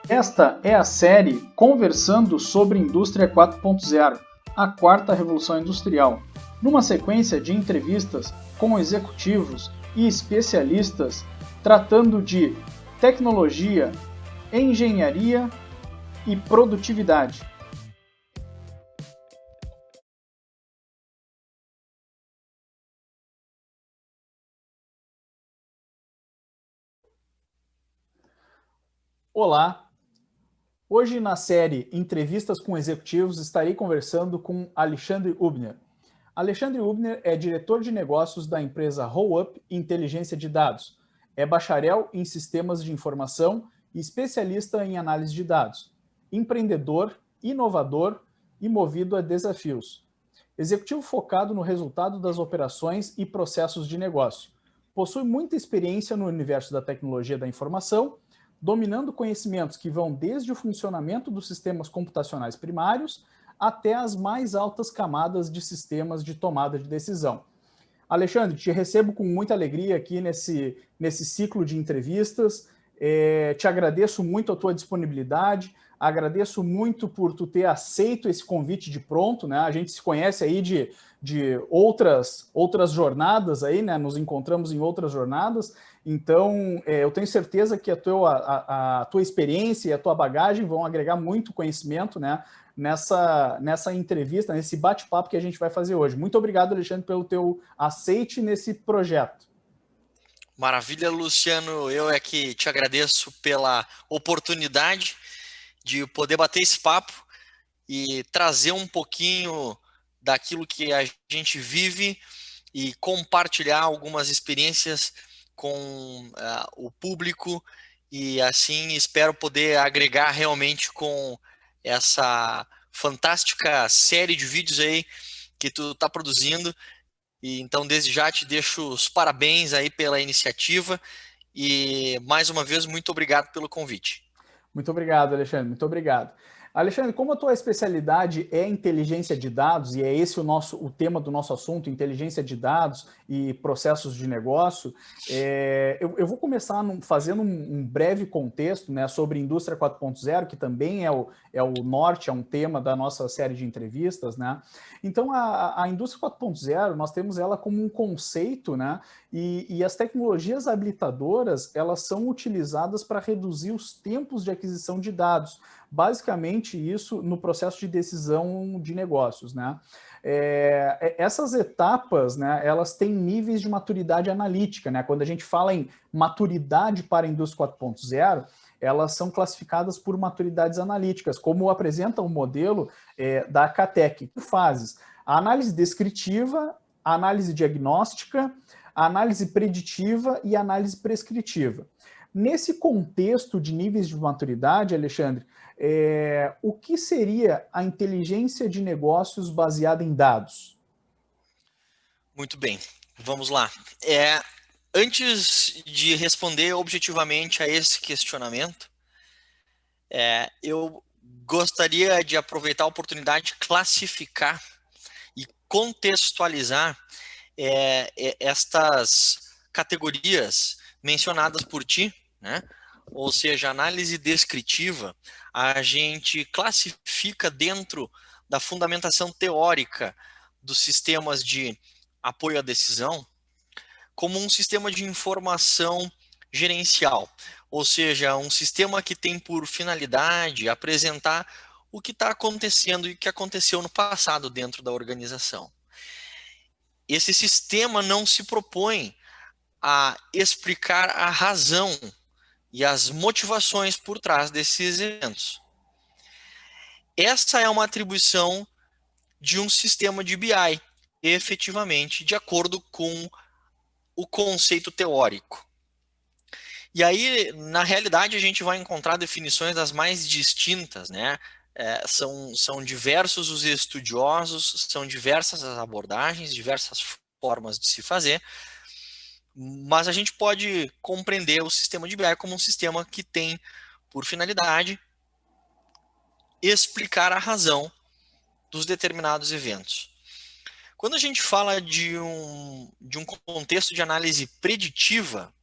Esta é a série Conversando sobre Indústria 4.0, a quarta revolução industrial, numa sequência de entrevistas com executivos e especialistas tratando de tecnologia, engenharia e produtividade. Olá! Hoje na série Entrevistas com Executivos estarei conversando com Alexandre Hübner. Alexandre Hübner é diretor de negócios da empresa RollUp Inteligência de Dados. É bacharel em sistemas de informação e especialista em análise de dados. Empreendedor, inovador e movido a desafios. Executivo focado no resultado das operações e processos de negócio. Possui muita experiência no universo da tecnologia da informação, dominando conhecimentos que vão desde o funcionamento dos sistemas computacionais primários até as mais altas camadas de sistemas de tomada de decisão. Alexandre, te recebo com muita alegria aqui nesse ciclo de entrevistas. Te agradeço muito a tua disponibilidade, agradeço muito por tu ter aceito esse convite de pronto, né? A gente se conhece aí de outras jornadas aí, né? Nos encontramos em outras jornadas. Então, eu tenho certeza que a tua experiência e a tua bagagem vão agregar muito conhecimento, né? Nessa entrevista, nesse bate-papo que a gente vai fazer hoje. Muito obrigado, Alexandre, pelo teu aceite nesse projeto. Maravilha, Luciano. Eu é que te agradeço pela oportunidade de poder bater esse papo e trazer um pouquinho daquilo que a gente vive e compartilhar algumas experiências com o público e assim espero poder agregar realmente com essa fantástica série de vídeos aí que tu está produzindo. E então, desde já, te deixo os parabéns aí pela iniciativa e, mais uma vez, muito obrigado pelo convite. Muito obrigado, Alexandre. Muito obrigado. Alexandre, como a tua especialidade é inteligência de dados, e é esse o tema do nosso assunto, inteligência de dados e processos de negócio, eu vou começar fazendo um breve contexto, né, sobre indústria 4.0, que também é o norte, é um tema da nossa série de entrevistas, né? Então, a indústria 4.0, nós temos ela como um conceito, né? E as tecnologias habilitadoras, elas são utilizadas para reduzir os tempos de aquisição de dados. Basicamente, isso no processo de decisão de negócios, né? Essas etapas, né, elas têm níveis de maturidade analítica, né? Quando a gente fala em maturidade para a indústria 4.0, elas são classificadas por maturidades analíticas, como apresenta o modelo da CATEC, por fases. A análise descritiva, a análise diagnóstica, a análise preditiva e a análise prescritiva. Nesse contexto de níveis de maturidade, Alexandre, o que seria a inteligência de negócios baseada em dados? Muito bem, vamos lá. Antes de responder objetivamente a esse questionamento, eu gostaria de aproveitar a oportunidade de classificar e contextualizar estas categorias mencionadas por ti, né? Ou seja, análise descritiva, a gente classifica dentro da fundamentação teórica dos sistemas de apoio à decisão como um sistema de informação gerencial, ou seja, um sistema que tem por finalidade apresentar o que está acontecendo e o que aconteceu no passado dentro da organização. Esse sistema não se propõe a explicar a razão e as motivações por trás desses eventos. Essa é uma atribuição de um sistema de BI, efetivamente, de acordo com o conceito teórico. E aí, na realidade, a gente vai encontrar definições das mais distintas, né? São diversos os estudiosos, são diversas as abordagens, diversas formas de se fazer, mas a gente pode compreender o sistema de BI como um sistema que tem por finalidade explicar a razão dos determinados eventos. Quando a gente fala de um contexto de análise preditiva,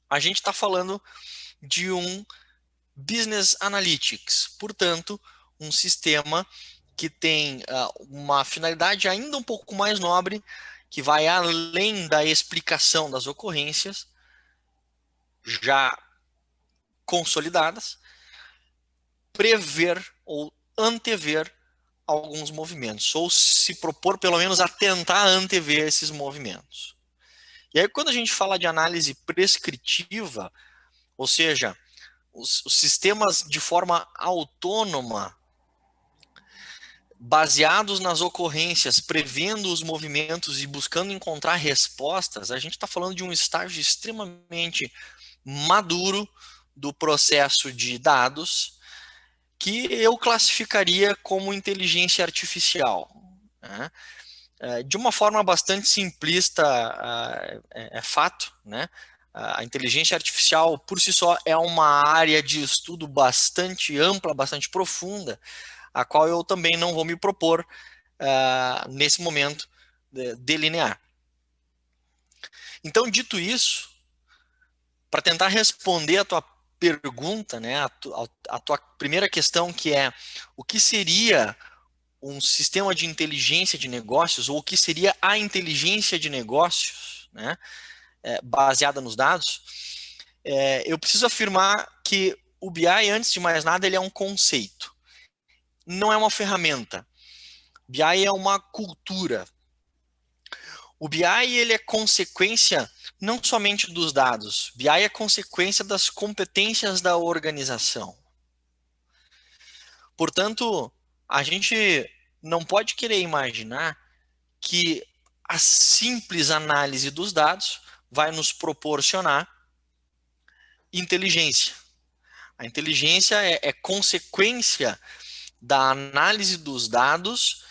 a gente está falando de um Business Analytics, portanto, um sistema que tem uma finalidade ainda um pouco mais nobre, que vai além da explicação das ocorrências já consolidadas, prever ou antever alguns movimentos, ou se propor pelo menos a tentar antever esses movimentos. E aí, quando a gente fala de análise prescritiva, ou seja, os sistemas de forma autônoma, baseados nas ocorrências, prevendo os movimentos e buscando encontrar respostas, a gente está falando de um estágio extremamente maduro do processo de dados, que eu classificaria como inteligência artificial, né? De uma forma bastante simplista, é fato, né? A inteligência artificial, por si só, é uma área de estudo bastante ampla, bastante profunda, a qual eu também não vou me propor, nesse momento, delinear. Então, dito isso, para tentar responder a tua pergunta, né, a tua primeira questão, que é o que seria um sistema de inteligência de negócios, ou o que seria a inteligência de negócios, né, baseada nos dados, eu preciso afirmar que o BI, antes de mais nada, ele é um conceito, não é uma ferramenta. BI é uma cultura. O BI ele é consequência não somente dos dados, BI é consequência das competências da organização. Portanto, a gente não pode querer imaginar que a simples análise dos dados vai nos proporcionar inteligência. A inteligência é consequência da análise dos dados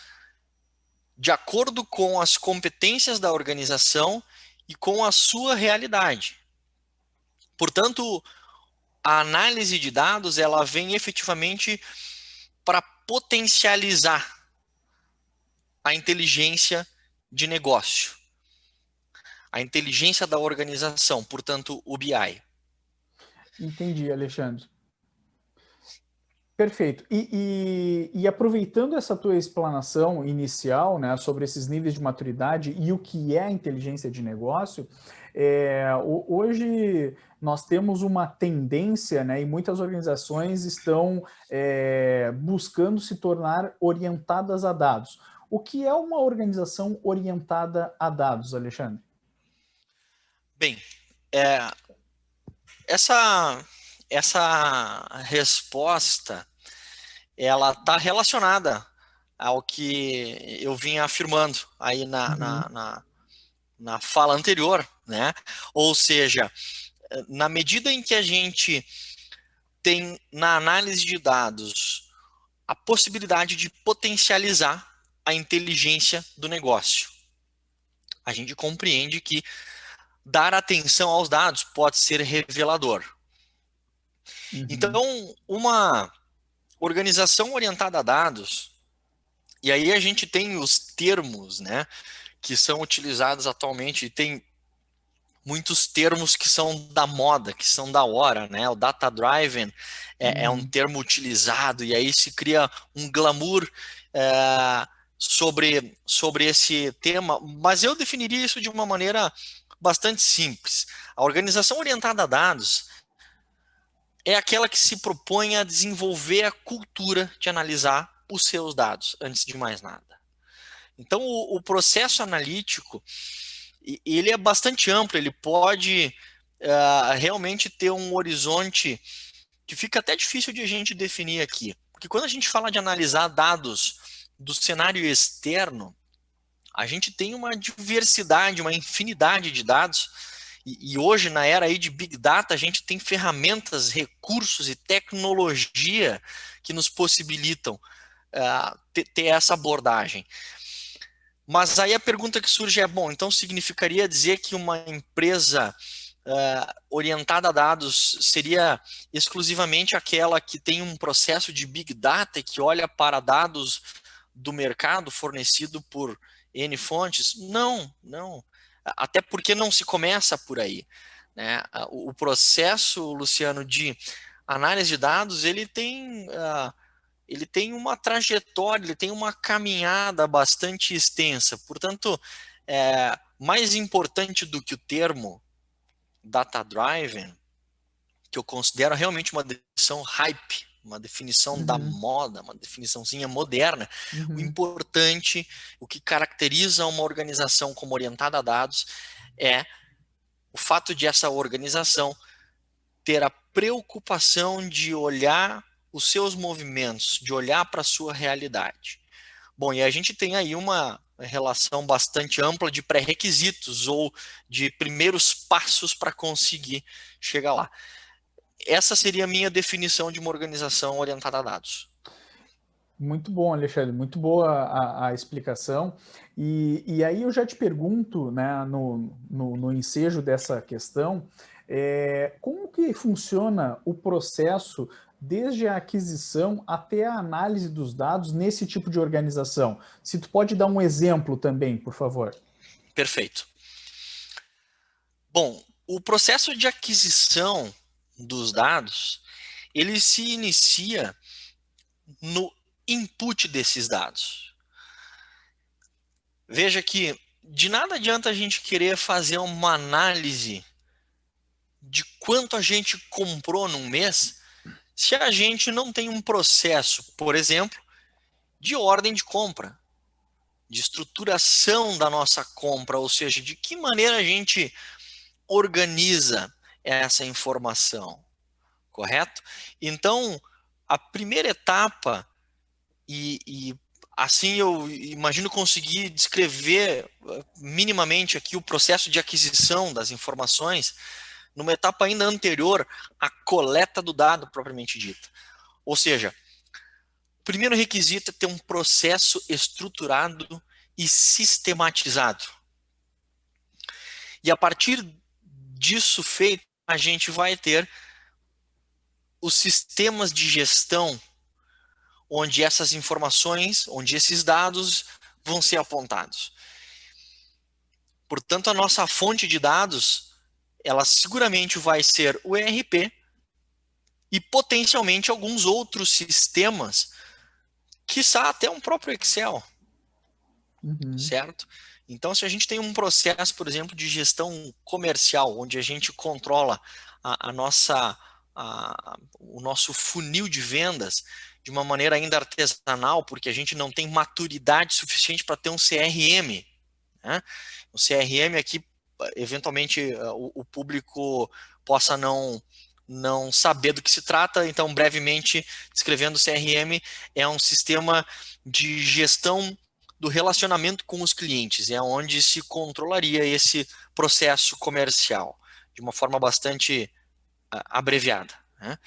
de acordo com as competências da organização e com a sua realidade. Portanto, a análise de dados ela vem efetivamente para potencializar a inteligência de negócio, a inteligência da organização, portanto, o BI. Entendi, Alexandre. Perfeito. E aproveitando essa tua explanação inicial, né, sobre esses níveis de maturidade e o que é a inteligência de negócio, hoje nós temos uma tendência, né, e muitas organizações estão buscando se tornar orientadas a dados. O que é uma organização orientada a dados, Alexandre? Bem, essa resposta ela está relacionada ao que eu vinha afirmando aí na fala anterior, né? Ou seja, na medida em que a gente tem na análise de dados a possibilidade de potencializar a inteligência do negócio, a gente compreende que dar atenção aos dados pode ser revelador. Então, uma organização orientada a dados, e aí a gente tem os termos, né, que são utilizados atualmente, e tem muitos termos que são da moda, que são da hora, né? O data-driven é um termo utilizado, e aí se cria um glamour sobre esse tema, mas eu definiria isso de uma maneira bastante simples. A organização orientada a dados é aquela que se propõe a desenvolver a cultura de analisar os seus dados, antes de mais nada. Então, o processo analítico, ele é bastante amplo, ele pode realmente ter um horizonte que fica até difícil de a gente definir aqui. Porque quando a gente fala de analisar dados do cenário externo, a gente tem uma diversidade, uma infinidade de dados, e hoje, na era aí de Big Data, a gente tem ferramentas, recursos e tecnologia que nos possibilitam ter essa abordagem. Mas aí a pergunta que surge é, bom, então significaria dizer que uma empresa orientada a dados seria exclusivamente aquela que tem um processo de Big Data que olha para dados do mercado fornecido por N fontes? Não, não. Até porque não se começa por aí, né? O processo, Luciano, de análise de dados, ele tem uma trajetória, ele tem uma caminhada bastante extensa. Portanto, mais importante do que o termo data-driven, que eu considero realmente uma definição hype, uma definição da moda, uma definiçãozinha moderna, o importante, o que caracteriza uma organização como orientada a dados é o fato de essa organização ter a preocupação de olhar os seus movimentos, de olhar para a sua realidade. Bom, e a gente tem aí uma relação bastante ampla de pré-requisitos ou de primeiros passos para conseguir chegar lá. Essa seria a minha definição de uma organização orientada a dados. Muito bom, Alexandre, muito boa a explicação. E aí eu já te pergunto, né, no ensejo dessa questão, como que funciona o processo desde a aquisição até a análise dos dados nesse tipo de organização? Se tu pode dar um exemplo também, por favor. Perfeito. Bom, o processo de aquisição dos dados, ele se inicia no input desses dados. Veja que de nada adianta a gente querer fazer uma análise de quanto a gente comprou num mês se a gente não tem um processo, por exemplo, de ordem de compra, de estruturação da nossa compra, ou seja, de que maneira a gente organiza essa informação, correto? Então, a primeira etapa, e assim eu imagino conseguir descrever minimamente aqui o processo de aquisição das informações, numa etapa ainda anterior à coleta do dado propriamente dita. Ou seja, o primeiro requisito é ter um processo estruturado e sistematizado. E a partir disso feito, a gente vai ter os sistemas de gestão onde essas informações, onde esses dados vão ser apontados. Portanto, a nossa fonte de dados, ela seguramente vai ser o ERP e potencialmente alguns outros sistemas, quiçá até um próprio Excel, certo? Então, se a gente tem um processo, por exemplo, de gestão comercial, onde a gente controla o nosso funil de vendas de uma maneira ainda artesanal, porque a gente não tem maturidade suficiente para ter um CRM, né? O CRM aqui, eventualmente, o público possa não saber do que se trata, então, brevemente, descrevendo o CRM, é um sistema de gestão do relacionamento com os clientes, é onde se controlaria esse processo comercial, de uma forma bastante abreviada, né?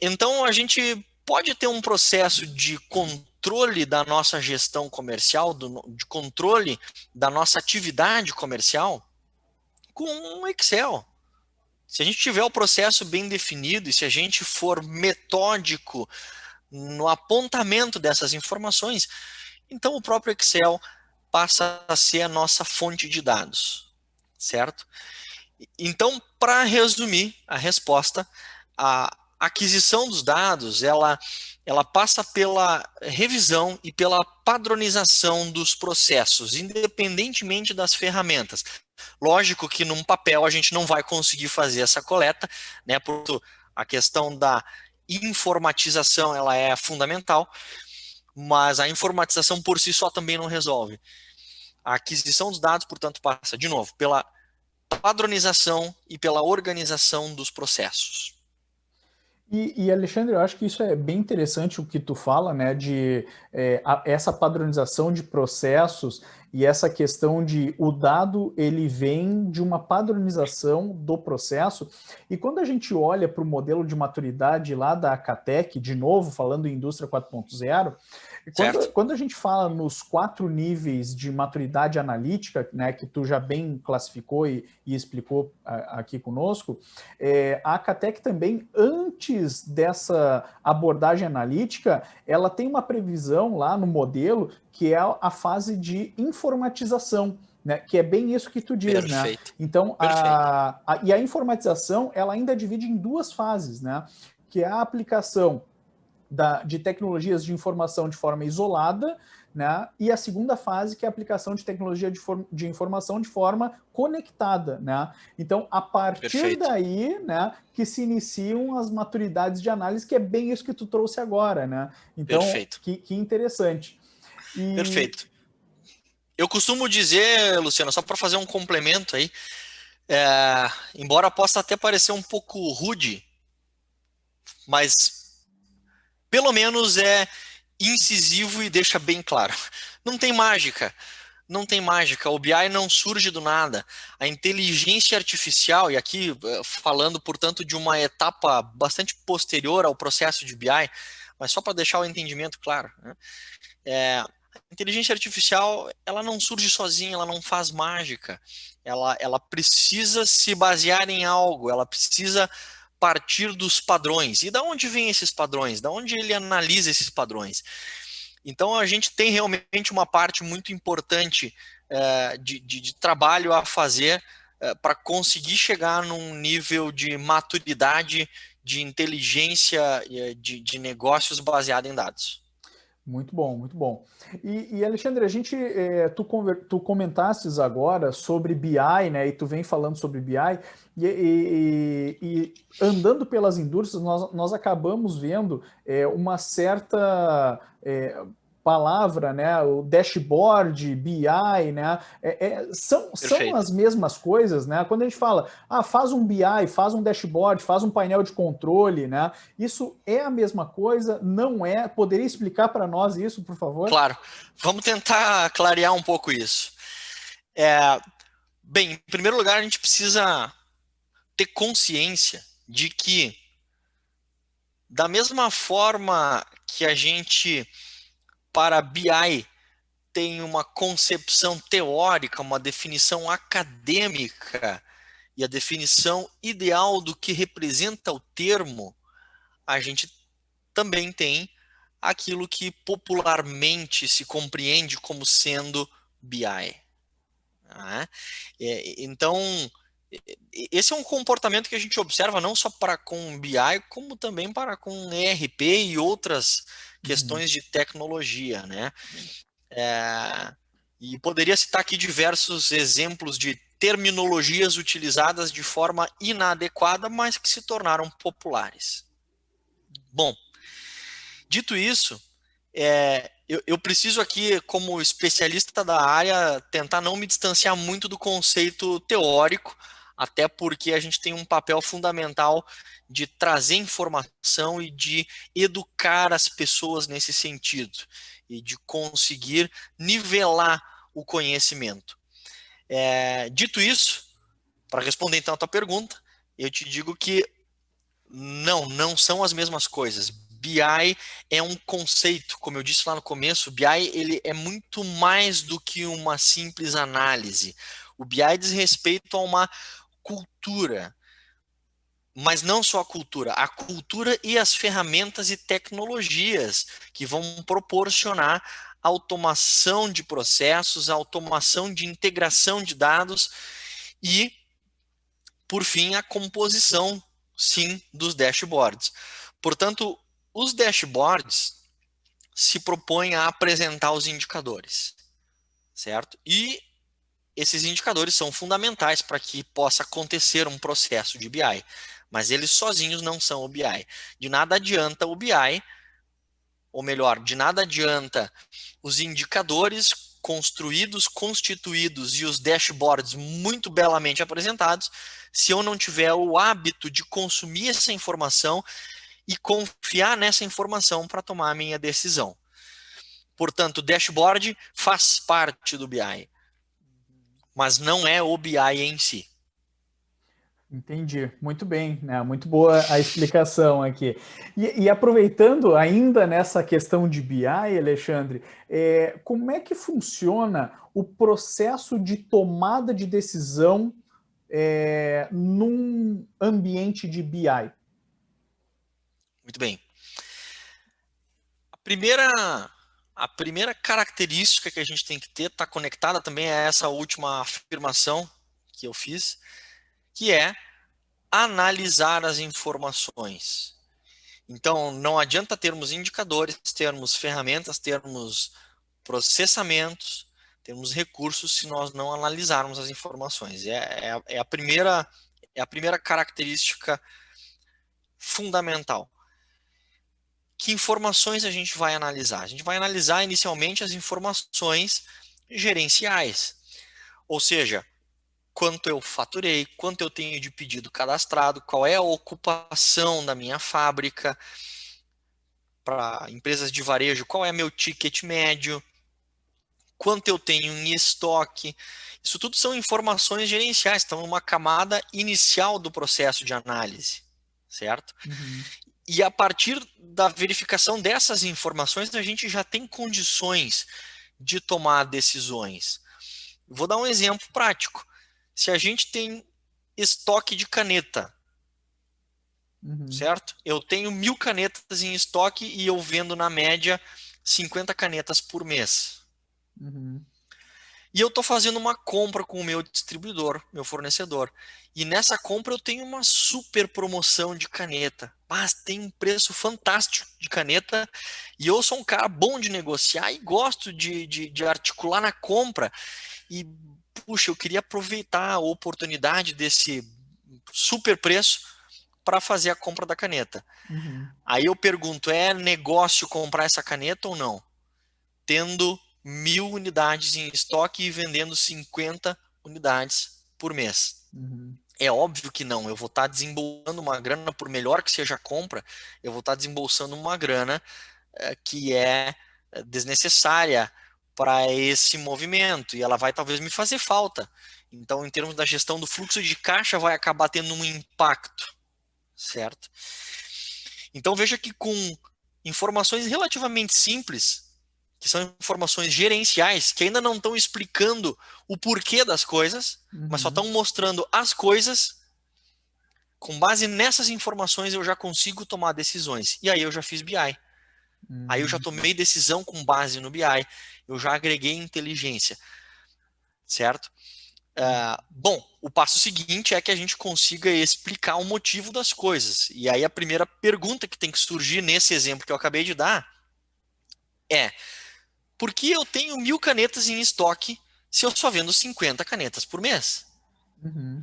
Então, a gente pode ter um processo de controle da nossa gestão comercial, de controle da nossa atividade comercial com um Excel. Se a gente tiver o processo bem definido e se a gente for metódico no apontamento dessas informações, então o próprio Excel passa a ser a nossa fonte de dados, certo? Então, para resumir a resposta, a aquisição dos dados, ela passa pela revisão e pela padronização dos processos, independentemente das ferramentas. Lógico que num papel a gente não vai conseguir fazer essa coleta, né? Porque a questão da informatização ela é fundamental, mas a informatização por si só também não resolve. A aquisição dos dados, portanto, passa, de novo, pela padronização e pela organização dos processos. E Alexandre, eu acho que isso é bem interessante o que tu fala, né, de essa padronização de processos e essa questão de o dado ele vem de uma padronização do processo. E quando a gente olha para o modelo de maturidade lá da Acatec, de novo falando em indústria 4.0, quando a gente fala nos 4 níveis de maturidade analítica, né, que tu já bem classificou e explicou aqui conosco, a Acatec também, antes dessa abordagem analítica, ela tem uma previsão lá no modelo que é a fase de informatização, né? Que é bem isso que tu diz, né? Perfeito. Então, Perfeito. e a informatização, ela ainda divide em duas fases, né? Que é a aplicação de tecnologias de informação de forma isolada, né? E a segunda fase, que é a aplicação de tecnologia de informação de forma conectada, né? Então, a partir Perfeito. daí, né, que se iniciam as maturidades de análise, que é bem isso que tu trouxe agora, né? Então, Perfeito. que interessante. E Perfeito. Eu costumo dizer, Luciano, só para fazer um complemento aí, embora possa até parecer um pouco rude, mas pelo menos é incisivo e deixa bem claro. Não tem mágica. Não tem mágica, o BI não surge do nada. A inteligência artificial, e aqui falando, portanto, de uma etapa bastante posterior ao processo de BI, mas só para deixar o entendimento claro, né? A inteligência artificial, ela não surge sozinha, ela não faz mágica. Ela precisa se basear em algo, ela precisa partir dos padrões. E da onde vêm esses padrões? Da onde ele analisa esses padrões? Então, a gente tem realmente uma parte muito importante de trabalho a fazer para conseguir chegar num nível de maturidade, de inteligência de negócios baseado em dados. muito bom, muito bom. E Alexandre, tu comentasses agora sobre BI, né? E tu vem falando sobre BI, e andando pelas indústrias, nós acabamos vendo uma certa palavra, né? O dashboard, BI, né? São Perfeito. as mesmas coisas, né? Quando a gente fala, faz um BI, faz um dashboard, faz um painel de controle, né? Isso é a mesma coisa? Não é? Poderia explicar para nós isso, por favor? Claro. Vamos tentar clarear um pouco isso. Bem, em primeiro lugar, a gente precisa ter consciência de que, da mesma forma que a gente, para BI, tem uma concepção teórica, uma definição acadêmica e a definição ideal do que representa o termo, a gente também tem aquilo que popularmente se compreende como sendo BI. Né? Então, esse é um comportamento que a gente observa não só para com BI, como também para com ERP e outras Uhum. questões de tecnologia, né? E poderia citar aqui diversos exemplos de terminologias utilizadas de forma inadequada, mas que se tornaram populares. Bom, dito isso, eu preciso aqui, como especialista da área, tentar não me distanciar muito do conceito teórico, até porque a gente tem um papel fundamental de trazer informação e de educar as pessoas nesse sentido, e de conseguir nivelar o conhecimento. Dito isso, para responder então a tua pergunta, eu te digo que não são as mesmas coisas. BI é um conceito, como eu disse lá no começo, BI ele é muito mais do que uma simples análise. O BI diz respeito a uma cultura, mas não só a cultura e as ferramentas e tecnologias que vão proporcionar automação de processos, automação de integração de dados e, por fim, a composição, sim, dos dashboards. Portanto, os dashboards se propõem a apresentar os indicadores, certo? E esses indicadores são fundamentais para que possa acontecer um processo de BI, mas eles sozinhos não são o BI. De nada adianta o BI, ou melhor, de nada adianta os indicadores construídos, constituídos e os dashboards muito belamente apresentados, se eu não tiver o hábito de consumir essa informação e confiar nessa informação para tomar a minha decisão. Portanto, o dashboard faz parte do BI, mas não é o BI em si. Entendi, muito bem, né? Muito boa a explicação aqui. E aproveitando ainda nessa questão de BI, Alexandre, como é que funciona o processo de tomada de decisão num ambiente de BI? Muito bem. A A primeira característica que a gente tem que ter está conectada também a essa última afirmação que eu fiz, que é analisar as informações. Então, não adianta termos indicadores, termos ferramentas, termos processamentos, termos recursos se nós não analisarmos as informações. É a primeira característica fundamental. Que informações a gente vai analisar? A gente vai analisar inicialmente as informações gerenciais, ou seja, quanto eu faturei, quanto eu tenho de pedido cadastrado, qual é a ocupação da minha fábrica, para empresas de varejo, qual é meu ticket médio, quanto eu tenho em estoque. Isso tudo são informações gerenciais, estão numa camada inicial do processo de análise, certo? Uhum. E a partir da verificação dessas informações, a gente já tem condições de tomar decisões. Vou dar um exemplo prático. Se a gente tem estoque de caneta, certo? Eu tenho 1.000 canetas em estoque e eu vendo na média 50 canetas por mês. Uhum. E eu estou fazendo uma compra com o meu distribuidor, meu fornecedor. E nessa compra eu tenho uma super promoção de caneta. Mas tem um preço fantástico de caneta. E eu sou um cara bom de negociar e gosto de articular na compra. E, puxa, eu queria aproveitar a oportunidade desse super preço para fazer a compra da caneta. Uhum. Aí eu pergunto, é negócio comprar essa caneta ou não? Tendo 1.000 unidades em estoque e vendendo 50 unidades por mês. Uhum. É óbvio que não. Eu vou estar desembolsando uma grana, por melhor que seja a compra, eu vou estar desembolsando uma grana que é desnecessária para esse movimento e ela vai talvez me fazer falta. Então, em termos da gestão do fluxo de caixa, vai acabar tendo um impacto, certo? Então, veja que com informações relativamente simples, que são informações gerenciais, que ainda não estão explicando o porquê das coisas, mas só estão mostrando as coisas. Com base nessas informações, eu já consigo tomar decisões. E aí eu já fiz BI. Aí eu já tomei decisão com base no BI. Eu já agreguei inteligência. Certo? Bom, o passo seguinte é que a gente consiga explicar o motivo das coisas. E aí a primeira pergunta que tem que surgir nesse exemplo que eu acabei de dar é: por que eu tenho 1.000 canetas em estoque se eu só vendo 50 canetas por mês? Uhum.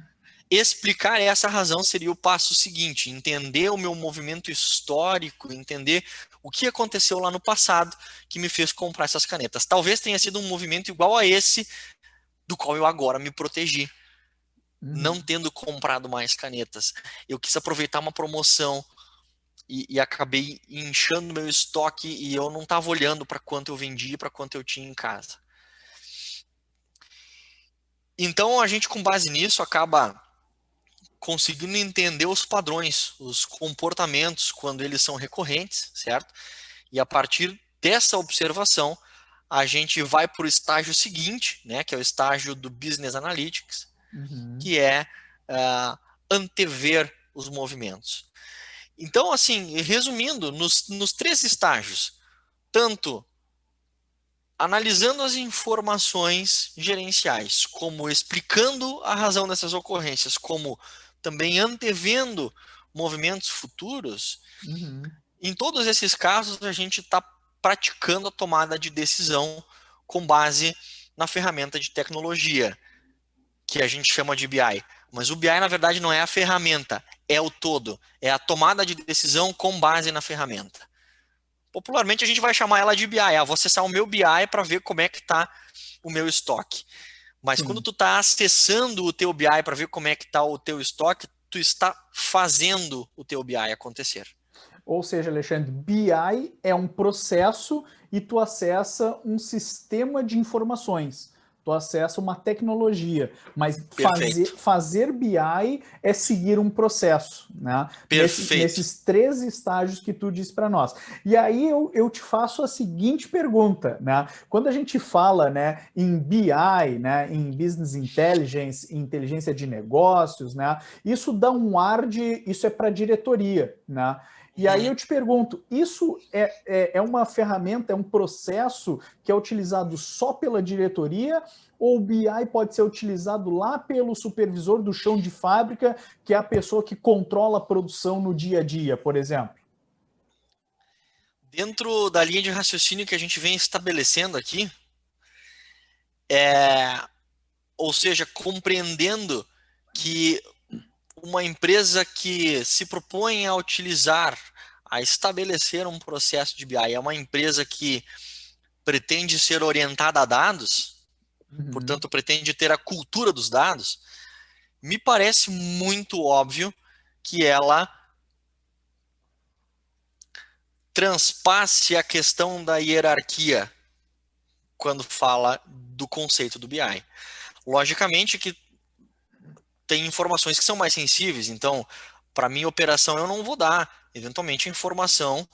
Explicar essa razão seria o passo seguinte: entender o meu movimento histórico, entender o que aconteceu lá no passado que me fez comprar essas canetas. Talvez tenha sido um movimento igual a esse do qual eu agora me protegi, não tendo comprado mais canetas. Eu quis aproveitar uma promoção e acabei inchando meu estoque e eu não estava olhando para quanto eu vendia e para quanto eu tinha em casa. Então a gente, com base nisso, acaba conseguindo entender os padrões, os comportamentos quando eles são recorrentes, certo? E a partir dessa observação, a gente vai para o estágio seguinte, né, que é o estágio do Business Analytics, que é antever os movimentos. Então, assim, resumindo, nos 3 estágios, tanto analisando as informações gerenciais, como explicando a razão dessas ocorrências, como também antevendo movimentos futuros, em todos esses casos a gente está praticando a tomada de decisão com base na ferramenta de tecnologia, que a gente chama de BI. Mas o BI, na verdade, não é a ferramenta, é o todo. É a tomada de decisão com base na ferramenta. Popularmente a gente vai chamar ela de BI. Vou acessar o meu BI para ver como é que está o meu estoque. Mas quando tu está acessando o teu BI para ver como é que está o teu estoque, tu está fazendo o teu BI acontecer. Ou seja, Alexandre, BI é um processo e tu acessa um sistema de informações. Tu acessa uma tecnologia, mas fazer BI é seguir um processo, né? Nesses 3 estágios que tu disse para nós. E aí eu te faço a seguinte pergunta, né? Quando a gente fala, né, em BI, né, em Business Intelligence, inteligência de negócios, né, isso dá um ar de, isso é para diretoria, né? E aí eu te pergunto, isso é uma ferramenta, é um processo que é utilizado só pela diretoria ou o BI pode ser utilizado lá pelo supervisor do chão de fábrica, que é a pessoa que controla a produção no dia a dia, por exemplo? Dentro da linha de raciocínio que a gente vem estabelecendo aqui, ou seja, compreendendo que uma empresa que se propõe a utilizar, a estabelecer um processo de BI, é uma empresa que pretende ser orientada a dados, portanto, pretende ter a cultura dos dados, me parece muito óbvio que ela transpasse a questão da hierarquia quando fala do conceito do BI. Logicamente que tem informações que são mais sensíveis, então, para minha operação, eu não vou dar, eventualmente, a informação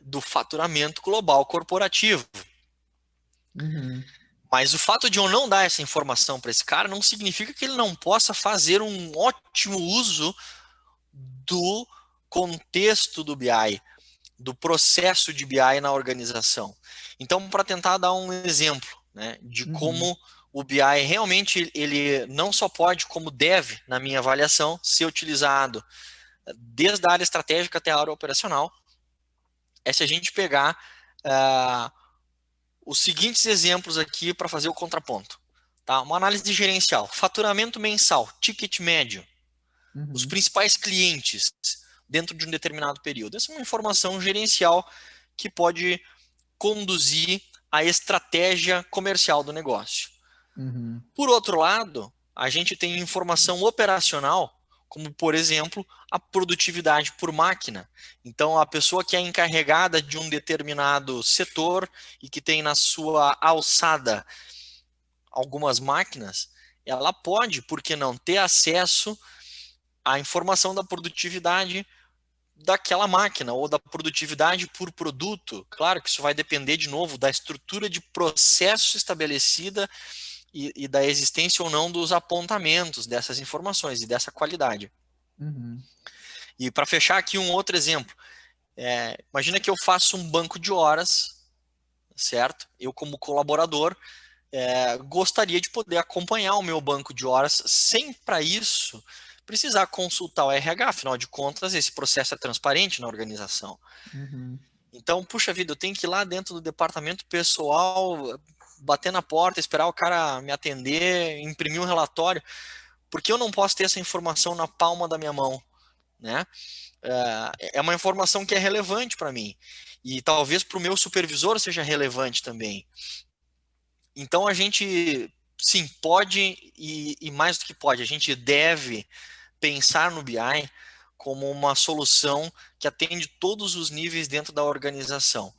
do faturamento global corporativo. Mas o fato de eu não dar essa informação para esse cara não significa que ele não possa fazer um ótimo uso do contexto do BI, do processo de BI na organização. Então, para tentar dar um exemplo, né, de como o BI realmente ele não só pode, como deve, na minha avaliação, ser utilizado desde a área estratégica até a área operacional, é se a gente pegar os seguintes exemplos aqui para fazer o contraponto. Tá? Uma análise gerencial, faturamento mensal, ticket médio, os principais clientes dentro de um determinado período. Essa é uma informação gerencial que pode conduzir a estratégia comercial do negócio. Por outro lado, a gente tem informação operacional, como, por exemplo, a produtividade por máquina. Então, a pessoa que é encarregada de um determinado setor e que tem na sua alçada algumas máquinas, ela pode, por que não, ter acesso à informação da produtividade daquela máquina ou da produtividade por produto. Claro que isso vai depender, de novo, da estrutura de processo estabelecida e da existência ou não dos apontamentos dessas informações e dessa qualidade. E para fechar aqui um outro exemplo, imagina que eu faço um banco de horas, certo? Eu como colaborador gostaria de poder acompanhar o meu banco de horas sem, para isso, precisar consultar o RH, afinal de contas, esse processo é transparente na organização. Então, puxa vida, eu tenho que ir lá dentro do departamento pessoal, bater na porta, esperar o cara me atender, imprimir um relatório, porque eu não posso ter essa informação na palma da minha mão, né? É uma informação que é relevante para mim, e talvez para o meu supervisor seja relevante também. Então, a gente, sim, pode, e mais do que pode, a gente deve pensar no BI como uma solução que atende todos os níveis dentro da organização.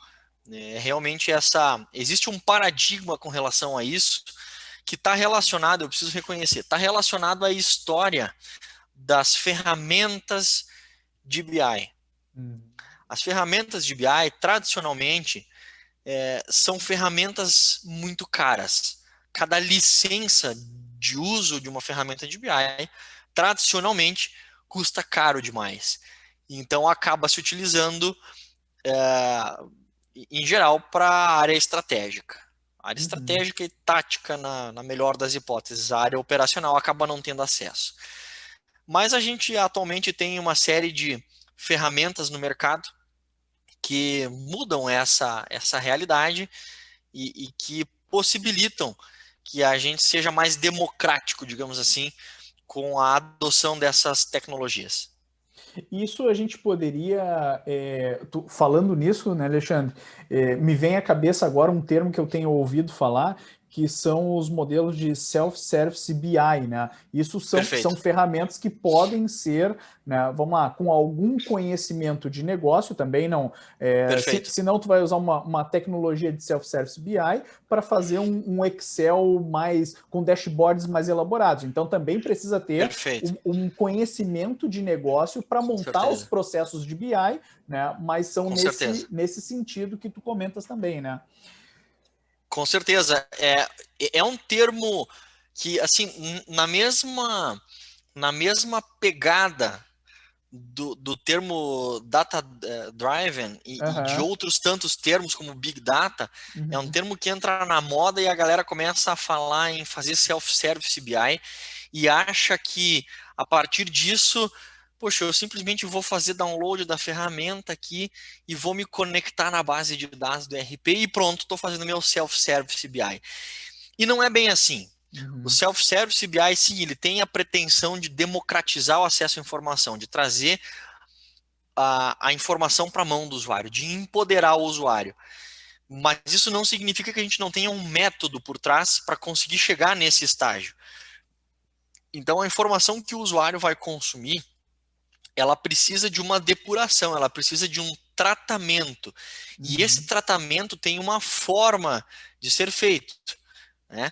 Realmente existe um paradigma com relação a isso que está relacionado, eu preciso reconhecer, está relacionado à história das ferramentas de BI. As ferramentas de BI, tradicionalmente, são ferramentas muito caras. Cada licença de uso de uma ferramenta de BI, tradicionalmente, custa caro demais. Então, acaba se utilizando, em geral, para a área estratégica. A área estratégica e tática, na melhor das hipóteses. A área operacional acaba não tendo acesso. Mas a gente atualmente tem uma série de ferramentas no mercado que mudam essa realidade e que possibilitam que a gente seja mais democrático, digamos assim, com a adoção dessas tecnologias. Isso a gente poderia, falando nisso, né, Alexandre, me vem à cabeça agora um termo que eu tenho ouvido falar, que são os modelos de self-service BI, né? Isso são ferramentas que podem ser, né, vamos lá, com algum conhecimento de negócio também, não. Senão tu vai usar uma tecnologia de self-service BI para fazer um Excel mais com dashboards mais elaborados. Então também precisa ter um conhecimento de negócio para montar os processos de BI, né? Mas são nesse sentido que tu comentas também, né? Com certeza. É um termo que, assim, na mesma pegada do termo data driven e de Aham. outros tantos termos como Big Data, é um Uhum. termo que entra na moda e a galera começa a falar em fazer self-service BI e acha que a partir disso, poxa, eu simplesmente vou fazer download da ferramenta aqui e vou me conectar na base de dados do RP e pronto, estou fazendo meu self-service BI. E não é bem assim. O Uhum. self-service BI, sim, ele tem a pretensão de democratizar o acesso à informação, de trazer a informação para a mão do usuário, de empoderar o usuário. Mas isso não significa que a gente não tenha um método por trás para conseguir chegar nesse estágio. Então, a informação que o usuário vai consumir, ela precisa de uma depuração, ela precisa de um tratamento. E esse Uhum. tratamento tem uma forma de ser feito, né?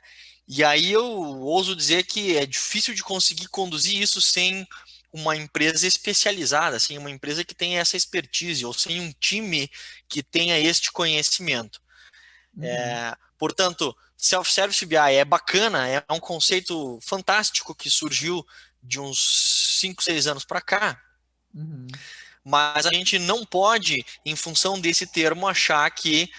E aí eu ouso dizer que é difícil de conseguir conduzir isso sem uma empresa especializada, sem uma empresa que tenha essa expertise, ou sem um time que tenha este conhecimento. Uhum. Portanto, self-service BI é bacana, é um conceito fantástico que surgiu de uns 5, 6 anos para cá, Uhum. mas a gente não pode, em função desse termo, achar que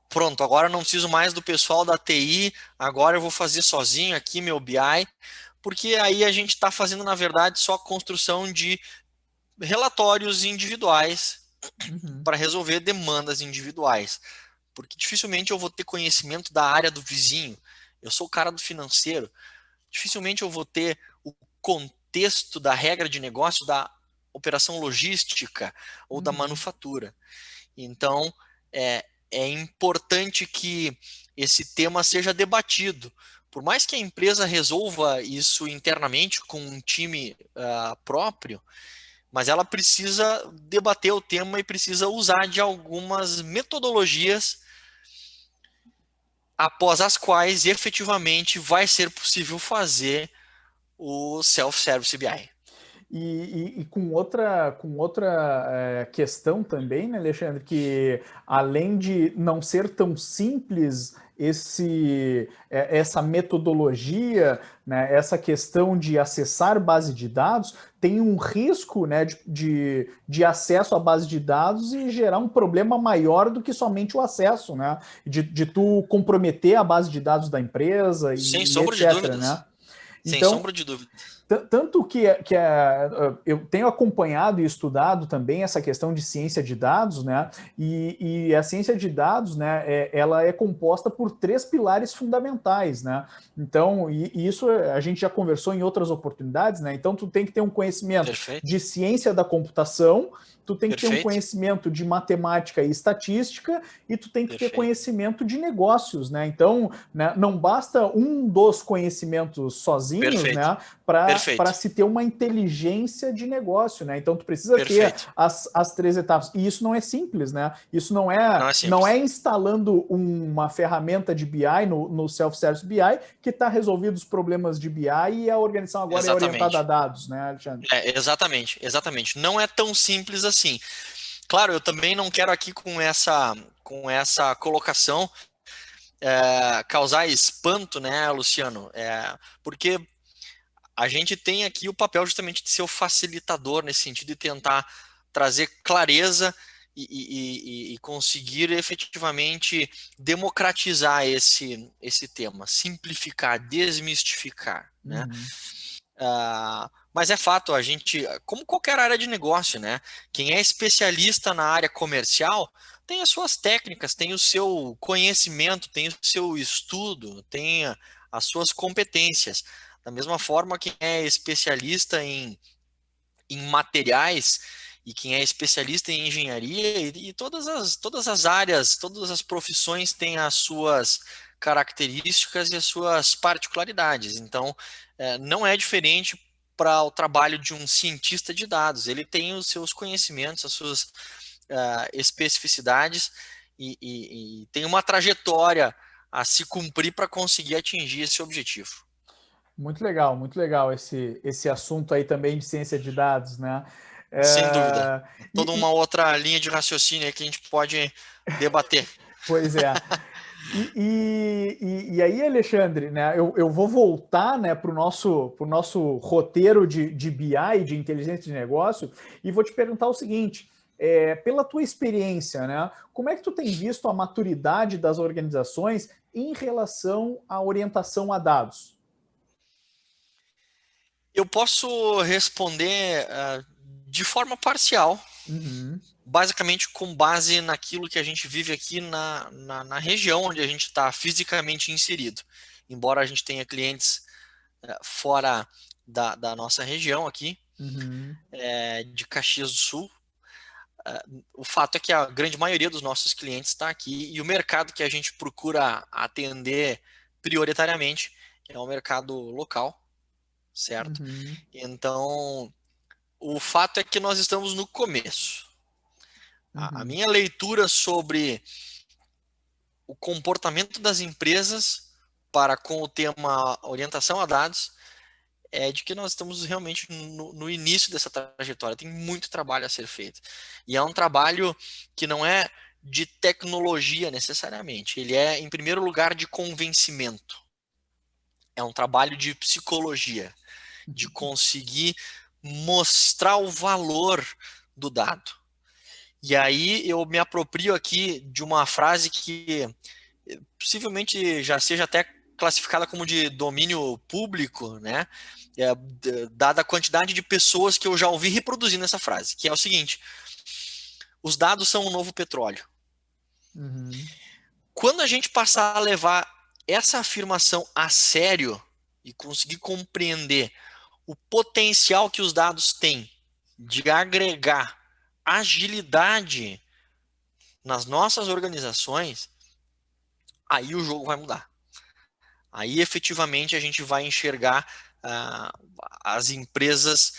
pronto, agora eu não preciso mais do pessoal da TI, agora eu vou fazer sozinho aqui meu BI, porque aí a gente está fazendo, na verdade, só construção de relatórios individuais Uhum. para resolver demandas individuais. Porque dificilmente eu vou ter conhecimento da área do vizinho. Eu sou o cara do financeiro. Dificilmente eu vou ter o contexto da regra de negócio da operação logística ou da Uhum. manufatura. Então, é importante que esse tema seja debatido. Por mais que a empresa resolva isso internamente com um time próprio, mas ela precisa debater o tema e precisa usar de algumas metodologias após as quais efetivamente vai ser possível fazer o self-service BI. E com outra questão também, né, Alexandre, que além de não ser tão simples essa metodologia, né, essa questão de acessar base de dados, tem um risco, né, de acesso à base de dados e gerar um problema maior do que somente o acesso, né, de tu comprometer a base de dados da empresa Sem e sombra de etc, né? dúvidas. Sem Então, sombra de dúvidas. tanto eu tenho acompanhado e estudado também essa questão de ciência de dados, né? E a ciência de dados, né? Ela é composta por três pilares fundamentais, né? Então, e isso a gente já conversou em outras oportunidades, né? Então, tu tem que ter um conhecimento Perfeito. de ciência da computação, tu tem que ter um Perfeito. conhecimento de matemática e estatística e tu tem que ter Perfeito. conhecimento de negócios, né? Então, né, não basta um dos conhecimentos sozinhos, Perfeito. né, para Perfeito. se ter uma inteligência de negócio, né? Então tu precisa ter Perfeito. as três etapas. E isso não é simples, né? Isso Não é não é simples. instalando uma ferramenta de BI no Self-Service BI que está resolvido os problemas de BI e a organização agora é orientada a Exatamente. dados, né, Alexandre? Exatamente, exatamente. Não é tão simples assim. Claro, eu também não quero aqui com essa colocação causar espanto, né, Luciano? Porque a gente tem aqui o papel justamente de ser o facilitador nesse sentido de tentar trazer clareza e conseguir efetivamente democratizar esse tema, simplificar, desmistificar, né? Uhum. Mas é fato, a gente, como qualquer área de negócio, né? Quem é especialista na área comercial tem as suas técnicas, tem o seu conhecimento, tem o seu estudo, tem as suas competências. Da mesma forma, quem é especialista em materiais e quem é especialista em engenharia e todas as áreas, todas as profissões têm as suas características e as suas particularidades. Então, não é diferente para o trabalho de um cientista de dados. Ele tem os seus conhecimentos, as suas especificidades e tem uma trajetória a se cumprir para conseguir atingir esse objetivo. Muito legal esse assunto aí também de ciência de dados, né? Sem dúvida. É, Toda uma outra linha de raciocínio aí que a gente pode debater. pois é. E aí, Alexandre, né, eu vou voltar, né, para o nosso roteiro de BI, de inteligência de negócio, e vou te perguntar o seguinte: pela tua experiência, né, como é que tu tem visto a maturidade das organizações em relação à orientação a dados? Eu posso responder de forma parcial, Uhum, basicamente com base naquilo que a gente vive aqui na região onde a gente está fisicamente inserido. Embora a gente tenha clientes fora da nossa região aqui, uhum, de Caxias do Sul, o fato é que a grande maioria dos nossos clientes está aqui e o mercado que a gente procura atender prioritariamente é o mercado local, certo? uhum, Então, o fato é que nós estamos no começo. A uhum, minha leitura sobre o comportamento das empresas para com o tema orientação a dados é de que nós estamos realmente no início dessa trajetória. Tem muito trabalho a ser feito. E é um trabalho que não é de tecnologia necessariamente. Ele é, em primeiro lugar, de convencimento. É um trabalho de psicologia, de conseguir mostrar o valor do dado. E aí eu me aproprio aqui de uma frase que possivelmente já seja até classificada como de domínio público, né? Dada a quantidade de pessoas que eu já ouvi reproduzindo essa frase, que é o seguinte: os dados são o novo petróleo. uhum, Quando a gente passar a levar essa afirmação a sério e conseguir compreender o potencial que os dados têm de agregar agilidade nas nossas organizações, aí o jogo vai mudar. Aí efetivamente a gente vai enxergar ah, as empresas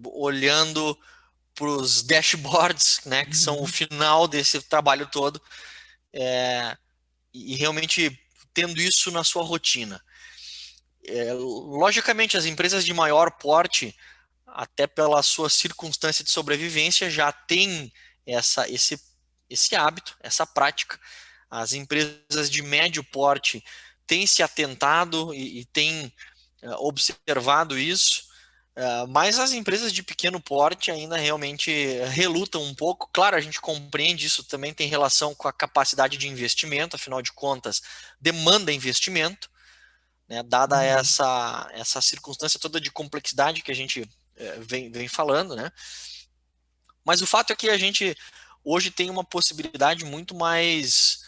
olhando para os dashboards, né, que são o uhum, final desse trabalho todo, e realmente tendo isso na sua rotina. Logicamente, as empresas de maior porte, até pela sua circunstância de sobrevivência, já têm esse hábito, essa prática. As empresas de médio porte têm se atentado e têm observado isso, mas as empresas de pequeno porte ainda realmente relutam um pouco. Claro, a gente compreende isso também tem relação com a capacidade de investimento, afinal de contas, demanda investimento, né, dada uhum. essa circunstância toda de complexidade que a gente vem falando, né? Mas o fato é que a gente hoje tem uma possibilidade muito mais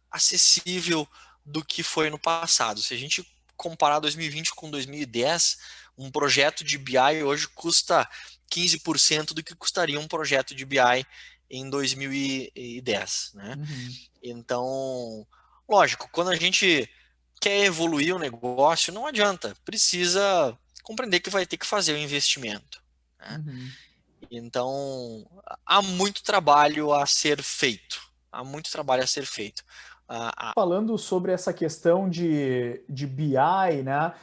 acessível do que foi no passado. Se a gente comparar 2020 com 2010, um projeto de BI hoje custa 15% do que custaria um projeto de BI em 2010, né? Uhum. Então, lógico, quando a gente quer evoluir o negócio, não adianta, precisa compreender que vai ter que fazer o investimento, né? Uhum. Então, há muito trabalho a ser feito. Há muito trabalho a ser feito. Falando sobre essa questão de BI, né,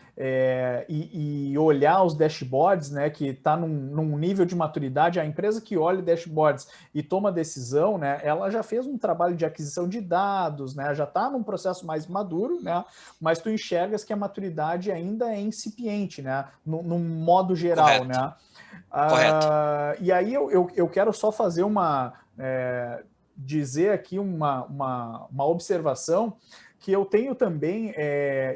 e olhar os dashboards, né, que está num nível de maturidade, a empresa que olha dashboards e toma decisão, né, ela já fez um trabalho de aquisição de dados, né, já está num processo mais maduro, né, mas tu enxergas que a maturidade ainda é incipiente, né, no modo geral, Correto, né. correto. E aí eu quero só fazer dizer aqui uma observação que eu tenho também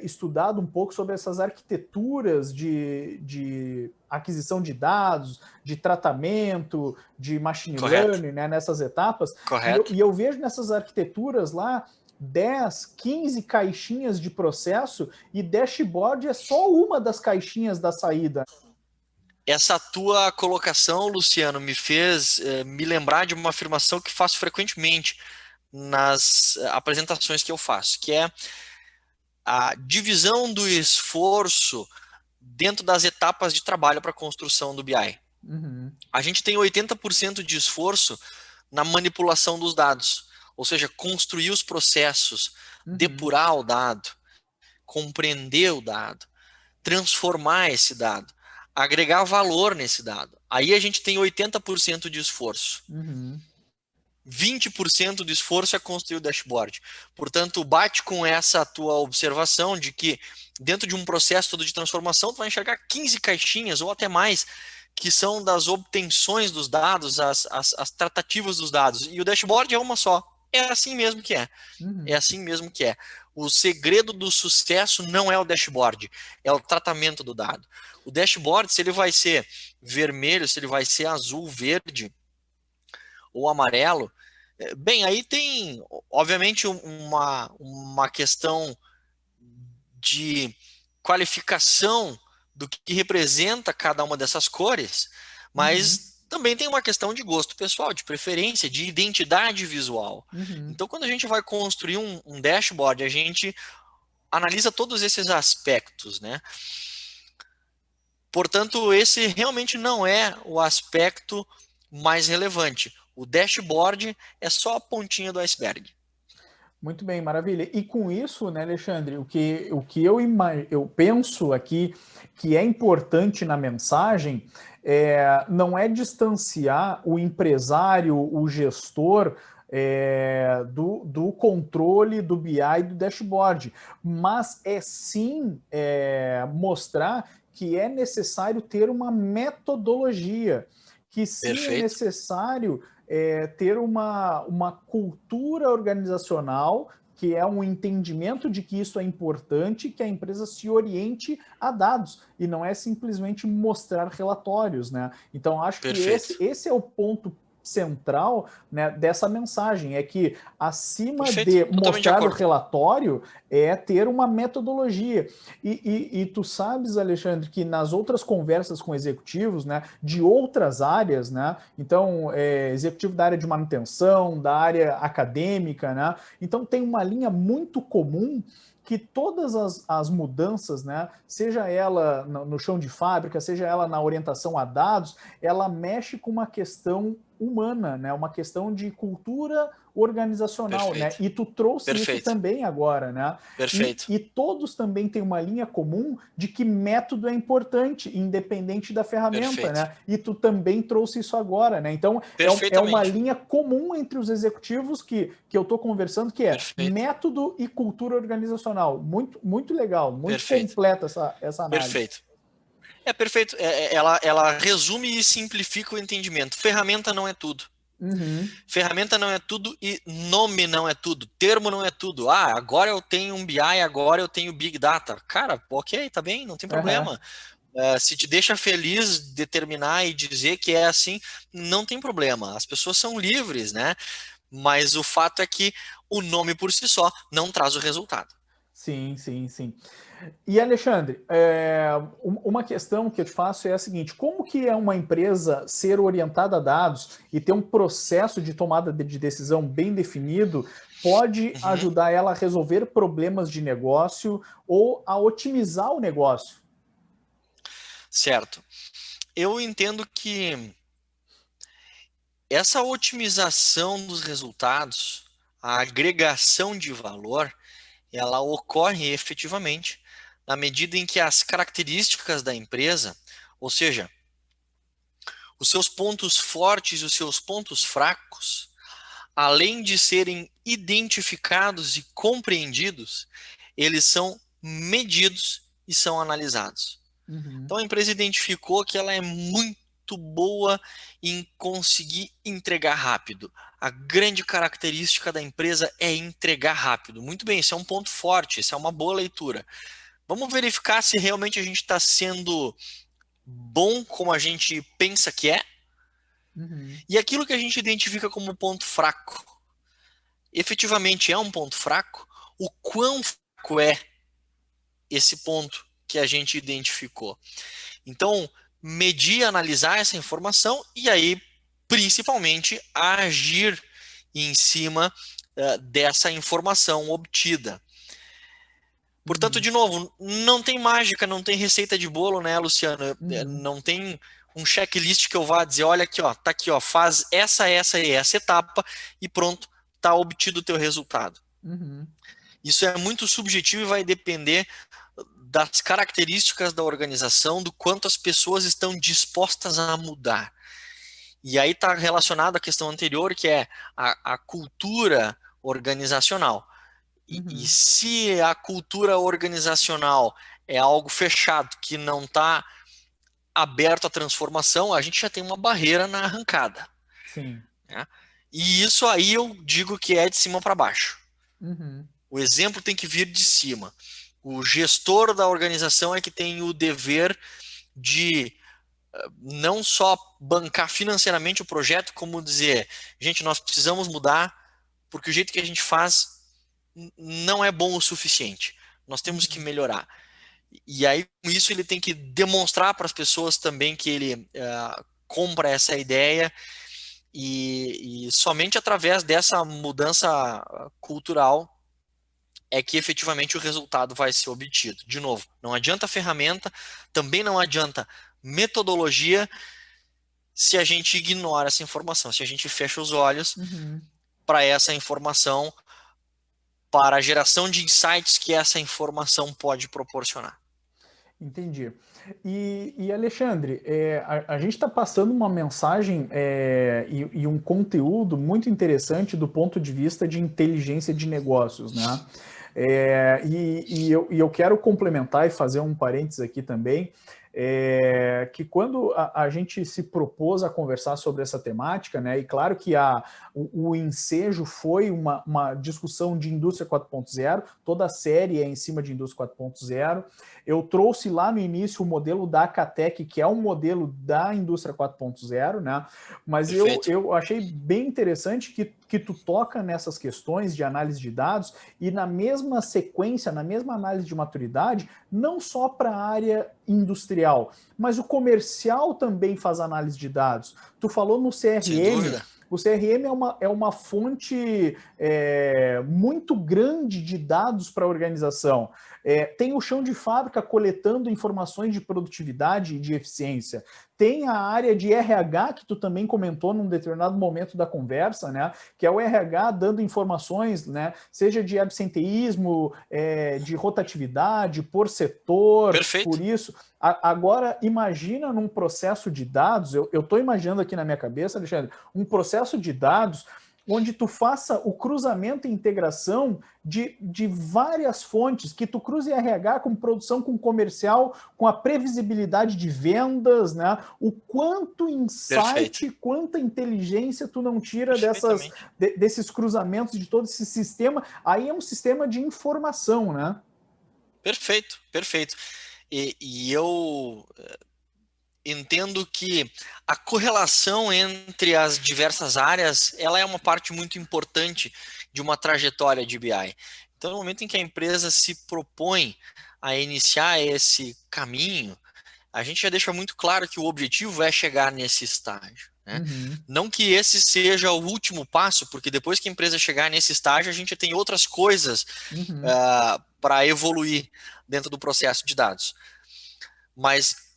estudado um pouco sobre essas arquiteturas de aquisição de dados, de tratamento, de machine Correto, learning, né, nessas etapas, correto. e eu vejo nessas arquiteturas lá 10, 15 caixinhas de processo e dashboard é só uma das caixinhas da saída. Essa tua colocação, Luciano, me fez me lembrar de uma afirmação que faço frequentemente nas apresentações que eu faço, que é a divisão do esforço dentro das etapas de trabalho para a construção do BI. Uhum, A gente tem 80% de esforço na manipulação dos dados, ou seja, construir os processos, uhum, depurar o dado, compreender o dado, transformar esse dado, agregar valor nesse dado. Aí a gente tem 80% de esforço. uhum. 20% do esforço é construir o dashboard. Portanto, bate com essa tua observação de que dentro de um processo todo de transformação, tu vai enxergar 15 caixinhas ou até mais, que são das obtenções dos dados, as tratativas dos dados. E o dashboard é uma só. É assim mesmo que é. É assim mesmo que é. O segredo do sucesso não é o dashboard, é o tratamento do dado. O dashboard, se ele vai ser vermelho, se ele vai ser azul, verde ou amarelo, bem, aí tem, obviamente, uma questão de qualificação do que representa cada uma dessas cores, Uhum. mas também tem uma questão de gosto pessoal, de preferência, de identidade visual. Uhum. Então, quando a gente vai construir um dashboard, a gente analisa todos esses aspectos, né? Portanto, esse realmente não é o aspecto mais relevante. O dashboard é só a pontinha do iceberg. Muito bem, maravilha. E com isso, né, Alexandre, o que eu penso aqui que é importante na mensagem não é distanciar o empresário, o gestor, do controle do BI e do dashboard, mas é sim mostrar que é necessário ter uma metodologia, que sim é Perfeito. necessário ter uma cultura organizacional, que é um entendimento de que isso é importante, que a empresa se oriente a dados e não é simplesmente mostrar relatórios, né? Então, acho que Perfeito. esse é o ponto central, né, dessa mensagem, é que acima Perfeito. de Totalmente de mostrar o acordo. relatório é ter uma metodologia. E tu sabes, Alexandre, que nas outras conversas com executivos, né, de outras áreas, né, então executivo da área de manutenção, da área acadêmica, né, então tem uma linha muito comum que todas as mudanças, né, seja ela no chão de fábrica, seja ela na orientação a dados, ela mexe com uma questão humana, né, uma questão de cultura organizacional, né, Perfeito. e tu trouxe isso Perfeito. também agora, né, Perfeito. e todos também têm uma linha comum de que método é importante, independente da ferramenta, Perfeito. né? E tu também trouxe isso agora, né? Então, é uma Perfeitamente. linha comum entre os executivos que eu estou conversando, que é Perfeito. método e cultura organizacional. Muito, muito legal, muito Perfeito. completa essa análise. Perfeito. É perfeito. Ela resume e simplifica o entendimento. Ferramenta não é tudo. Uhum. Ferramenta não é tudo e nome não é tudo. Termo não é tudo. Ah, agora eu tenho um BI, agora eu tenho Big Data. Cara, ok, tá bem, não tem Uhum. problema. Se te deixa feliz determinar e dizer que é assim, não tem problema. As pessoas são livres, né? Mas o fato é que o nome por si só não traz o resultado. Sim, sim, sim. E Alexandre, uma questão que eu te faço é a seguinte: como que é uma empresa ser orientada a dados e ter um processo de tomada de decisão bem definido pode Uhum, ajudar ela a resolver problemas de negócio ou a otimizar o negócio? certo. Eu entendo que essa otimização dos resultados, a agregação de valor, ela ocorre efetivamente na medida em que as características da empresa, ou seja, os seus pontos fortes e os seus pontos fracos, além de serem identificados e compreendidos, eles são medidos e são analisados. Uhum. Então a empresa identificou que ela é muito boa em conseguir entregar rápido. A grande característica da empresa é entregar rápido. Muito bem, isso é um ponto forte, isso é uma boa leitura. Vamos verificar se realmente a gente está sendo bom como a gente pensa que é. Uhum. E aquilo que a gente identifica como ponto fraco, efetivamente é um ponto fraco? O quão fraco é esse ponto que a gente identificou? Então, medir, analisar essa informação e aí, principalmente, agir em cima dessa informação obtida. Portanto, Uhum. de novo, não tem mágica, não tem receita de bolo, né, Luciano? Uhum. Não tem um checklist que eu vá dizer, olha aqui, ó, tá aqui, ó, faz essa e essa etapa e pronto, tá obtido o teu resultado. Uhum. Isso é muito subjetivo e vai depender das características da organização, do quanto as pessoas estão dispostas a mudar. E aí está relacionado à questão anterior, que é a cultura organizacional. E Uhum. se a cultura organizacional é algo fechado, que não está aberto à transformação, a gente já tem uma barreira na arrancada, Sim. né? E isso aí eu digo que é de cima para baixo. Uhum. O exemplo tem que vir de cima. O gestor da organização é que tem o dever de não só bancar financeiramente o projeto, como dizer, gente, nós precisamos mudar, porque o jeito que a gente faz não é bom o suficiente. Nós temos que Uhum. melhorar. E aí, com isso, ele tem que demonstrar para as pessoas também que ele compra essa ideia e somente através dessa mudança cultural é que efetivamente o resultado vai ser obtido. De novo, não adianta ferramenta, também não adianta metodologia se a gente ignora essa informação, se a gente fecha os olhos Uhum. para essa informação, para a geração de insights que essa informação pode proporcionar. Entendi. E Alexandre, a gente está passando uma mensagem e um conteúdo muito interessante do ponto de vista de inteligência de negócios, né? E eu quero complementar e fazer um parênteses aqui também, que quando a gente se propôs a conversar sobre essa temática, né? E claro que o ensejo foi uma discussão de indústria 4.0, toda a série é em cima de indústria 4.0. Eu trouxe lá no início o modelo da Acatec, que é um modelo da indústria 4.0, né? Mas eu, Perfeito. eu achei bem interessante que tu toca nessas questões de análise de dados e na mesma sequência, na mesma análise de maturidade, não só para a área industrial, mas o comercial também faz análise de dados. Tu falou no Sem CRM. dúvida. O CRM é uma fonte muito grande de dados para a organização. Tem o chão de fábrica coletando informações de produtividade e de eficiência. Tem a área de RH, que tu também comentou num determinado momento da conversa, né? Que é o RH dando informações, né? Seja de absenteísmo, de rotatividade, por setor, por Perfeito. isso. Agora, imagina num processo de dados, eu estou imaginando aqui na minha cabeça, Alexandre, um processo de dados onde tu faça o cruzamento e integração de várias fontes, que tu cruze RH com produção, com comercial, com a previsibilidade de vendas, né? O quanto Perfeito. insight, quanta inteligência tu não tira Perfeitamente. desses cruzamentos, de todo esse sistema. Aí é um sistema de informação, né? Perfeito. Perfeito. E eu entendo que a correlação entre as diversas áreas, ela é uma parte muito importante de uma trajetória de BI. Então, no momento em que a empresa se propõe a iniciar esse caminho, a gente já deixa muito claro que o objetivo é chegar nesse estágio, né? Uhum, Não que esse seja o último passo, porque depois que a empresa chegar nesse estágio, a gente tem outras coisas uhum, para evoluir dentro do processo de dados. Mas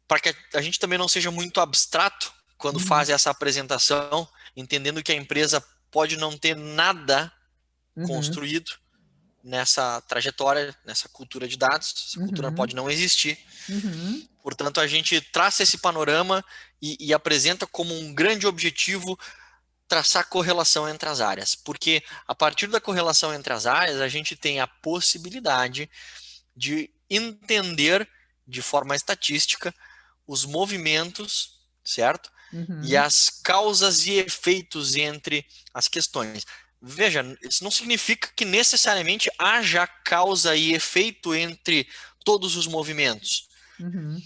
para que a gente também não seja muito abstrato quando uhum, faz essa apresentação, entendendo que a empresa pode não ter nada uhum, construído nessa trajetória, nessa cultura de dados, essa cultura uhum, pode não existir. uhum, Portanto, a gente traça esse panorama e apresenta como um grande objetivo traçar correlação entre as áreas, porque a partir da correlação entre as áreas, a gente tem a possibilidade de entender de forma estatística os movimentos, certo? E uhum. as causas e efeitos entre as questões. Veja, isso não significa que necessariamente haja causa e efeito entre todos os movimentos. Uhum,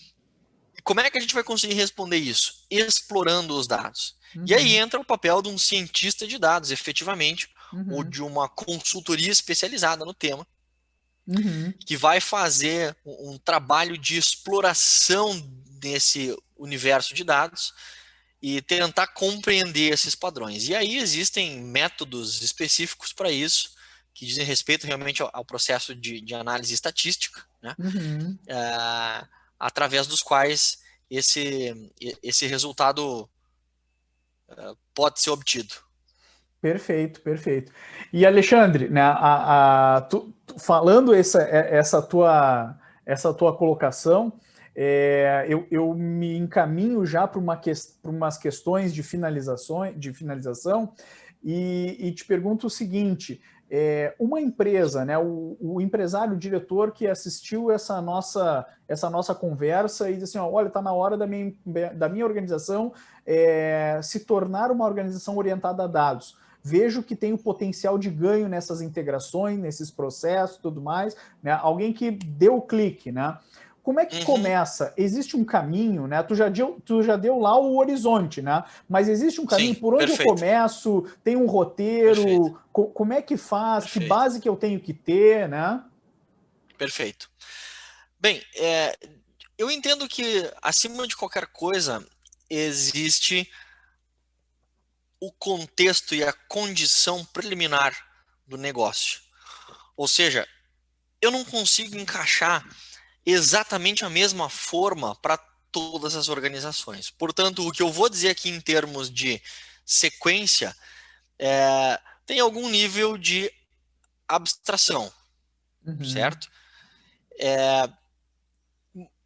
E como é que a gente vai conseguir responder isso? Explorando os dados. E aí uhum, entra o papel de um cientista de dados, efetivamente, ou uhum, de uma consultoria especializada no tema, uhum. que vai fazer um trabalho de exploração desse universo de dados e tentar compreender esses padrões. E aí existem métodos específicos para isso, que dizem respeito realmente ao processo de análise estatística, né? Uhum. Através dos quais esse resultado pode ser obtido. Perfeito, perfeito. E Alexandre, né, falando essa tua colocação, Eu me encaminho já para umas questões de finalização e te pergunto o seguinte: uma empresa, né, o empresário, o diretor que assistiu essa nossa conversa e diz assim, ó, olha, está na hora da minha organização se tornar uma organização orientada a dados. Vejo que tem o potencial de ganho nessas integrações, nesses processos, tudo mais, né? Alguém que deu o clique, né? Como é que começa? Existe um caminho, né? Tu já deu lá o horizonte, né? Mas existe um caminho Sim, por onde perfeito. eu começo? Tem um Perfeito. roteiro? Como é que faz? Que Perfeito. base que eu tenho que ter, né? Perfeito. Bem, eu entendo que, acima de qualquer coisa, existe o contexto e a condição preliminar do negócio. Ou seja, eu não consigo encaixar exatamente a mesma forma para todas as organizações. Portanto, o que eu vou dizer aqui em termos de sequência tem algum nível de abstração, Uhum, certo?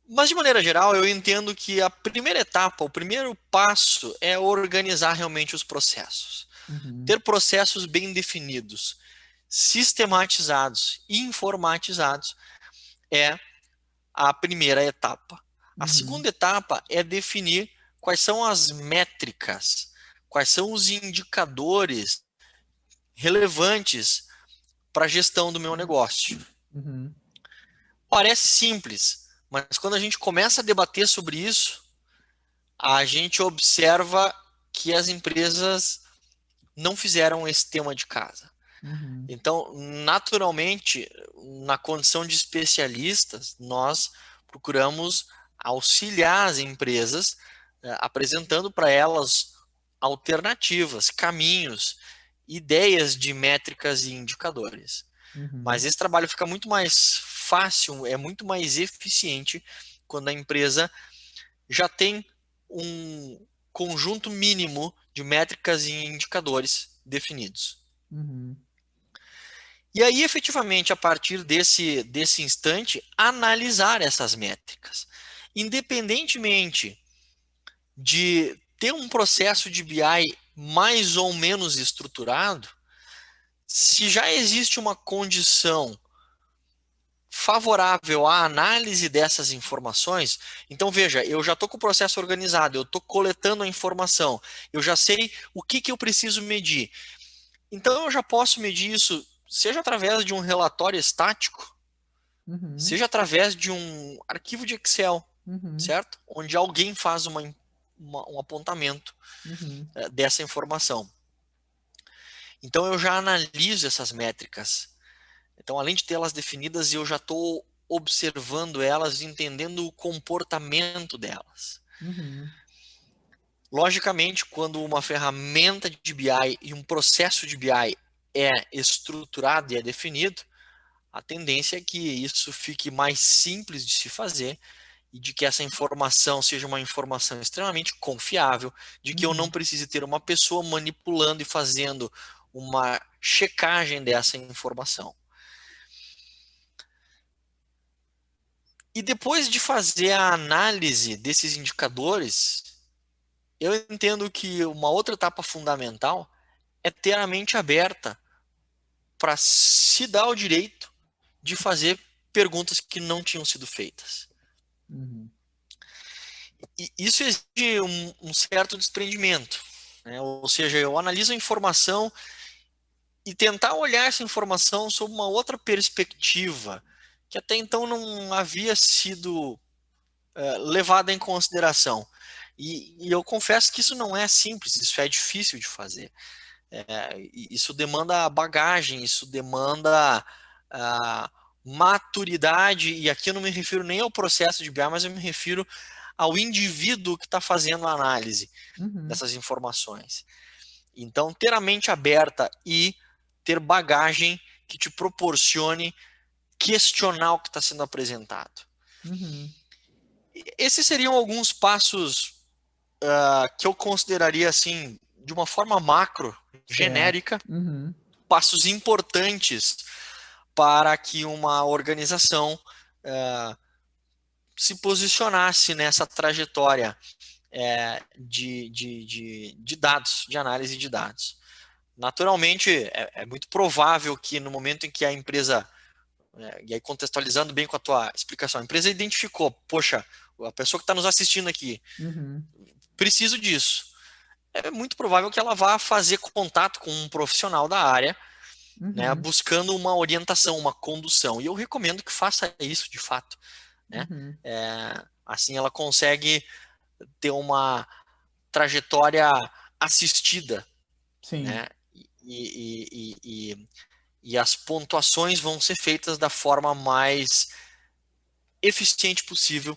Mas, de maneira geral, eu entendo que a primeira etapa, o primeiro passo é organizar realmente os processos. uhum, Ter processos bem definidos, sistematizados e informatizados é a primeira etapa. A uhum, segunda etapa é definir quais são as métricas, quais são os indicadores relevantes para a gestão do meu negócio. uhum, Parece simples, mas quando a gente começa a debater sobre isso, a gente observa que as empresas não fizeram esse tema de casa. uhum, Então, naturalmente, na condição de especialistas, nós procuramos auxiliar as empresas, apresentando para elas alternativas, caminhos, ideias de métricas e indicadores. Mas uhum, esse trabalho fica muito mais fácil, é muito mais eficiente quando a empresa já tem um conjunto mínimo de métricas e indicadores definidos. uhum, E aí, efetivamente, a partir desse instante, analisar essas métricas. Independentemente de ter um processo de BI mais ou menos estruturado, se já existe uma condição favorável à análise dessas informações, então veja, eu já estou com o processo organizado, eu estou coletando a informação, eu já sei o que eu preciso medir. Então eu já posso medir isso, seja através de um relatório estático, uhum, seja através de um arquivo de Excel, uhum, certo? Onde alguém faz um apontamento uhum, dessa informação. Então eu já analiso essas métricas. Então, além de tê-las definidas, eu já estou observando elas, entendendo o comportamento delas. uhum, Logicamente, quando uma ferramenta de BI e um processo de BI é estruturado e é definido, a tendência é que isso fique mais simples de se fazer e de que essa informação seja uma informação extremamente confiável, de que eu não uhum, precise ter uma pessoa manipulando e fazendo uma checagem dessa informação. E depois de fazer a análise desses indicadores, eu entendo que uma outra etapa fundamental é ter a mente aberta para se dar o direito de fazer perguntas que não tinham sido feitas. uhum. E isso exige um certo desprendimento, né? Ou seja, eu analiso a informação e tentar olhar essa informação sob uma outra perspectiva que até então não havia sido levada em consideração. E eu confesso que isso não é simples, isso é difícil de fazer. Isso demanda bagagem, isso demanda maturidade, e aqui eu não me refiro nem ao processo de BI, mas eu me refiro ao indivíduo que está fazendo a análise Uhum, dessas informações. Então, ter a mente aberta e ter bagagem que te proporcione questionar o que está sendo apresentado. uhum. Esses seriam alguns passos que eu consideraria assim, de uma forma macro, Certo. genérica, Uhum, passos importantes para que uma organização se posicionasse nessa trajetória de dados, de análise de dados. Naturalmente, é muito provável que no momento em que a empresa, e aí contextualizando bem com a tua explicação, a empresa identificou, poxa, a pessoa que está nos assistindo aqui, preciso disso. É muito provável que ela vá fazer contato com um profissional da área, né, buscando uma orientação, uma condução. E eu recomendo que faça isso de fato. Né? Assim ela consegue ter uma trajetória assistida. Sim. Né? E as pontuações vão ser feitas da forma mais eficiente possível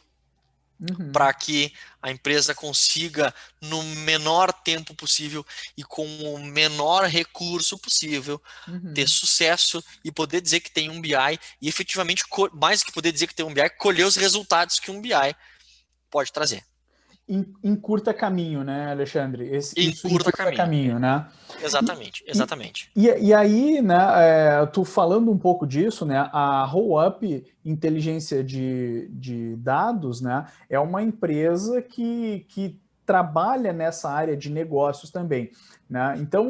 para que a empresa consiga, no menor tempo possível e com o menor recurso possível, ter sucesso e poder dizer que tem um BI e efetivamente, mais do que poder dizer que tem um BI, colher os resultados que um BI pode trazer. Em curta caminho, né, Alexandre? Isso em curta curta caminho, né? Exatamente, exatamente. E aí, né, tu falando um pouco disso, né, a RollUp Inteligência de Dados, né, é uma empresa que trabalha nessa área de negócios também. Né? Então,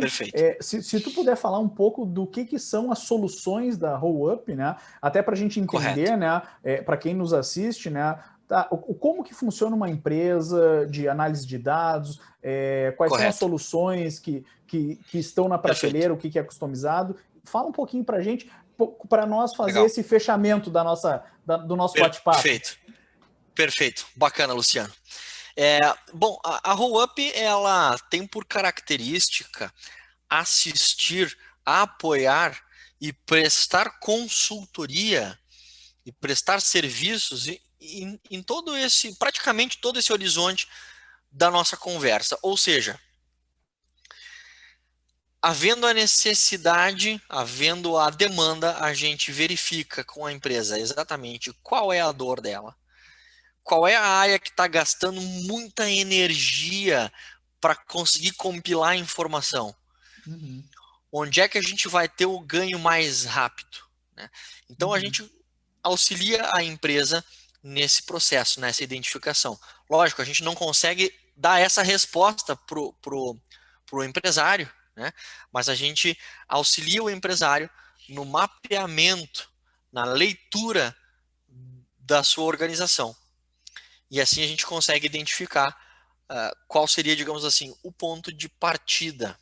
se tu puder falar um pouco do que são as soluções da RollUp, né, até para a gente entender, né, para quem nos assiste, né, como que funciona uma empresa de análise de dados, quais são as soluções que estão na prateleira, o que é customizado. Fala um pouquinho para a gente, para nós fazer esse fechamento do nosso bate-papo. Perfeito. Bacana, Luciano. Bom, a RollUp, ela tem por característica assistir, apoiar e prestar consultoria e prestar serviços em todo esse, praticamente todo esse horizonte da nossa conversa. Ou seja, havendo a necessidade, havendo a demanda, a gente verifica com a empresa exatamente qual é a dor dela, qual é a área que está gastando muita energia para conseguir compilar a informação. Onde é que a gente vai ter o ganho mais rápido? Né? Então, a gente auxilia a empresa nesse processo, nessa identificação. Lógico, a gente não consegue dar essa resposta pro empresário, né? Mas a gente auxilia o empresário no mapeamento, na leitura da sua organização. E assim a gente consegue identificar qual seria, digamos assim, o ponto de partida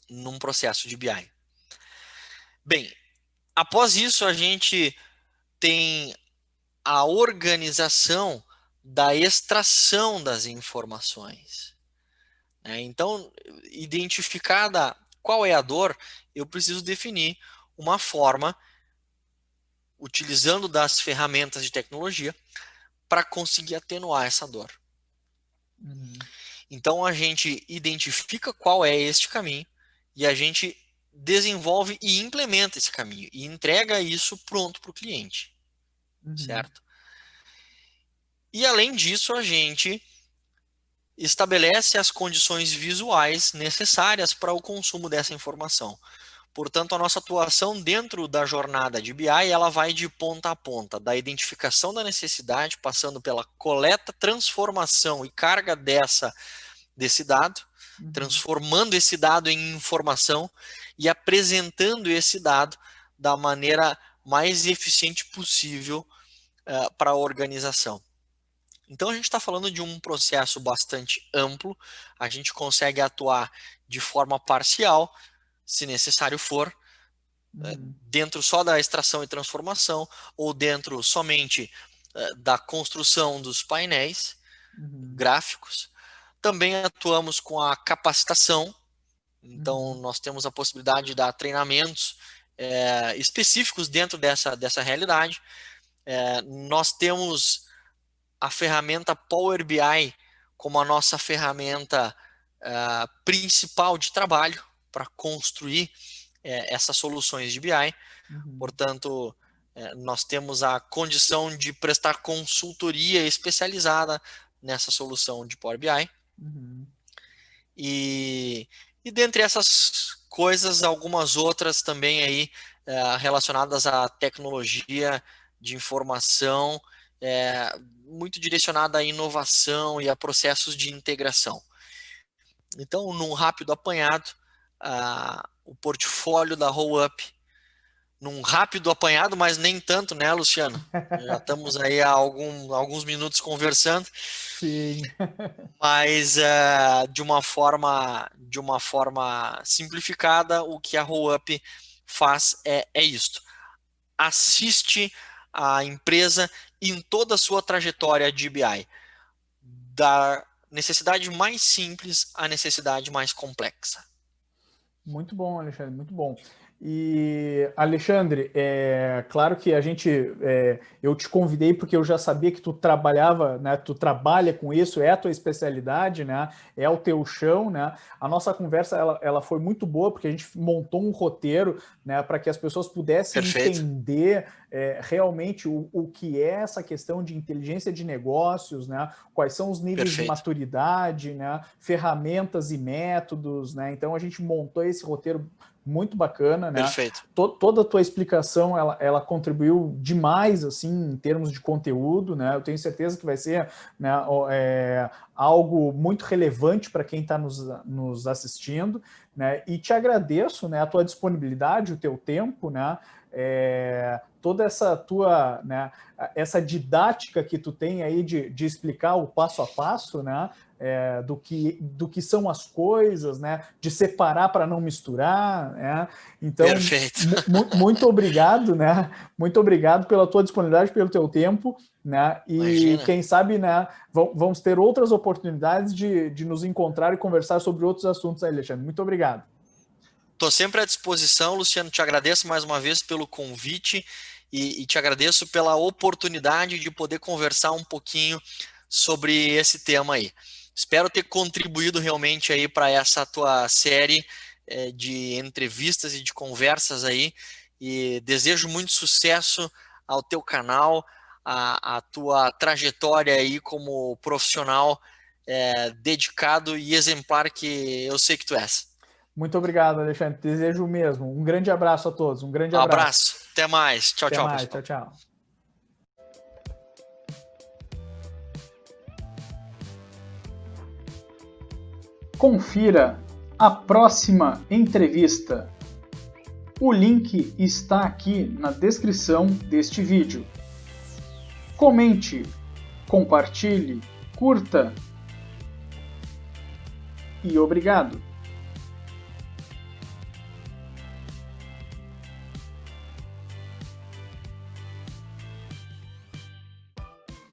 num processo de BI. Bem, após isso a gente tem a organização da extração das informações. Então, identificada qual é a dor, eu preciso definir uma forma, utilizando das ferramentas de tecnologia, para conseguir atenuar essa dor. Então, a gente identifica qual é este caminho e a gente desenvolve e implementa esse caminho e entrega isso pronto para o cliente. Certo? E, além disso, a gente estabelece as condições visuais necessárias para o consumo dessa informação. Portanto, a nossa atuação dentro da jornada de BI, ela vai de ponta a ponta, da identificação da necessidade, passando pela coleta, transformação e carga desse dado, transformando esse dado em informação e apresentando esse dado da maneira mais eficiente possível para a organização. Então, a gente está falando de um processo bastante amplo, a gente consegue atuar de forma parcial, se necessário for, dentro só da extração e transformação, ou dentro somente da construção dos painéis gráficos. Também atuamos com a capacitação, então nós temos a possibilidade de dar treinamentos específicos dentro dessa realidade. Nós temos a ferramenta Power BI como a nossa ferramenta principal de trabalho para construir essas soluções de BI. Portanto, nós temos a condição de prestar consultoria especializada nessa solução de Power BI. E dentre essas coisas, algumas outras também aí relacionadas à tecnologia de informação muito direcionada à inovação e a processos de integração. Então, num rápido apanhado, o portfólio da Roll-Up, num rápido apanhado, mas nem tanto, né, Luciano? Já estamos aí há alguns minutos conversando. Sim. Mas de uma forma simplificada, o que a Roll-Up faz é isto. Assiste a empresa em toda a sua trajetória de BI, da necessidade mais simples à necessidade mais complexa. Muito bom, Alexandre, muito bom. E, Alexandre, claro que eu te convidei porque eu já sabia que tu trabalhava, né? Tu trabalha com isso, é a tua especialidade, né? É o teu chão, né? A nossa conversa, ela foi muito boa porque a gente montou um roteiro, né? Para que as pessoas pudessem Perfeito. entender realmente o que é essa questão de inteligência de negócios, né? Quais são os níveis de Perfeito. maturidade, né? Ferramentas e métodos, né? Então a gente montou esse roteiro muito bacana, né? Perfeito. Toda a tua explicação, ela contribuiu demais, assim, em termos de conteúdo, né? Eu tenho certeza que vai ser, né, algo muito relevante para quem está nos assistindo, né? E te agradeço, né, a tua disponibilidade, o teu tempo, né? Toda essa tua, né, essa didática que tu tem aí de explicar o passo a passo, né? Do que são as coisas, né? De separar para não misturar, né? Então, muito obrigado, né? Muito obrigado pela tua disponibilidade, pelo teu tempo, né? E Imagina. quem sabe, né? Vamos ter outras oportunidades de nos encontrar e conversar sobre outros assuntos aí, Alexandre. Muito obrigado. Estou sempre à disposição, Luciano. Te agradeço mais uma vez pelo convite e te agradeço pela oportunidade de poder conversar um pouquinho sobre esse tema aí. Espero ter contribuído realmente aí para essa tua série de entrevistas e de conversas aí, e desejo muito sucesso ao teu canal, a tua trajetória aí como profissional dedicado e exemplar que eu sei que tu és. Muito obrigado, Alexandre. Desejo o mesmo. Um grande abraço a todos. Um grande abraço. Abraço. Até mais. Tchau, Até tchau, mais. pessoal. Tchau, tchau. Confira a próxima entrevista. O link está aqui na descrição deste vídeo. Comente, compartilhe, curta e obrigado!